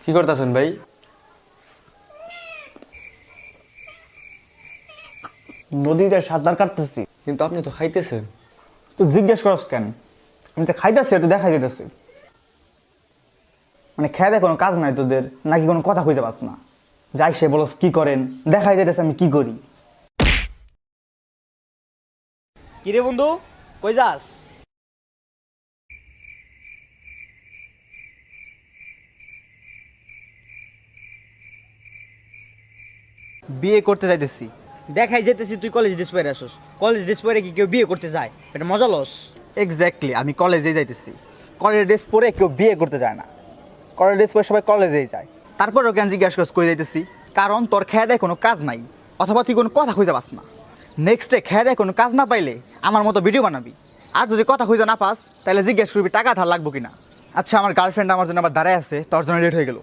কি করতেছেন ভাই? নদীতে সাঁতার কাটতেছি। কিন্তু আপনি তো খাইতেছেন। তুই জিজ্ঞেস করস কেন? আমি তো খাইতেছি, এটা দেখা যেতেছি। মানে খেয়ে কোনো কাজ নাই তোদের, নাকি কোনো কথা খুঁজে পাস না? যাই সে বলস কি করেন, দেখাই যেতেছে আমি কি করি। কিরে বন্ধু, কই যাস? বিয়ে করতে যাইতেছি। দেখাই যেতেছি তুই কলেজ ড্রেস পরে আসস। কলেজ ড্রেস পরে কি কেউ বিয়ে করতে যায়? এটা মজা লস। এক্স্যাক্টলি, আমি কলেজে যাইতেছি। কলেজ ড্রেস পরে কেউ বিয়ে করতে যায় না, কলেজ ড্রেস পরে সবাই কলেজেই যায়। তারপরেও কেন জিজ্ঞাসা করস কই যাইতেছি? কারণ তোর খেয়ে দেয় কোনো কাজ নাই, অথবা তুই কোনো কথা খুঁজে পাস না। নেক্সটে খেয়ে দেয় কোনো কাজ না পাইলে আমার মতো ভিডিও বানাবি। আর যদি কথা খুঁজে না পাস তাহলে জিজ্ঞেস করবি টাকা ধার লাগবো কিনা। আচ্ছা, আমার গার্লফ্রেন্ড আমার জন্য আবার দাঁড়ায় আছে, তোর জন্য লেট হয়ে গেল।